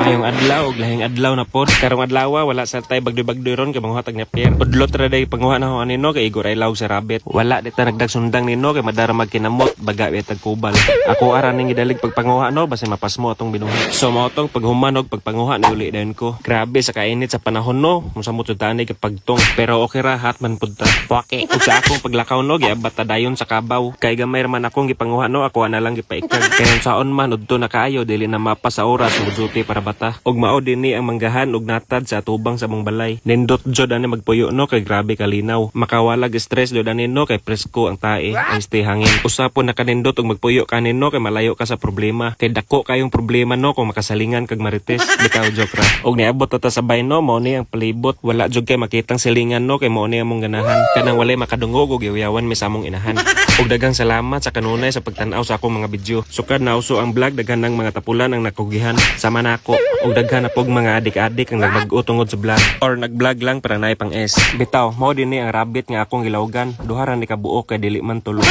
Mayong adlaw ug lahing adlaw na pod. Karong adlaw wala sa tay bagdoy-bagdoy ron kay manguha tag napir. Udlot ra day panguha na ho anino kay igor ay lawg sa rabbit. Wala dita nagdag sundang nino kay madara magkinamot baga wi tag kubal. Ako ara ning gidalig pagpanguha no basi mapasmo atong binuhi. So mao tong paghuman og pagpanguha ni uli dayon ko. Grabe sa kainit sa panahon no. Musamot jud tani kay pagtong. Pero okay ra hatman pud ta. Pake. Ug sa akong paglakaw no giabat ta dayon sa kabaw. Kay gamay man akong gipanguha no ako na lang gipaikag. Kay saon man udto na kaayo dili na mapa sa oras ug duty para bata. Og mao dinhi ang manggahan og natad sa tubang sa mong balay. Nindot jud ani magpuyo no kay grabe kalinaw. Makawalag stress jud ani no kay presko ang tae. Ay stay hangin. Usapon na kanindot og magpuyo kanin no kay malayo ka sa problema. Kay dako kayong problema no kung makasalingan kag marites. Bitaw joke ra. Og niabot ta sa bay no mao ni ang palibot. Wala jud kay makitang silingan no kay mao ni among ganahan. Kanang walay makadungog og yawan mi sa among inahan. Og daghang salamat sa kanunay sa pagtan-aw sa akong mga video. Sukad na uso ang vlog daghan ng mga tapulan ang nakugihan. Sama na ako. Og daghan na pog mga adik-adik ang nagbag-o tungod sa vlog. Or nag-vlog lang para naay pang S. Bitaw, mao dinhi ang rabbit nga akong gilawgan. Duha ra ni kabuok kay dili man tulo.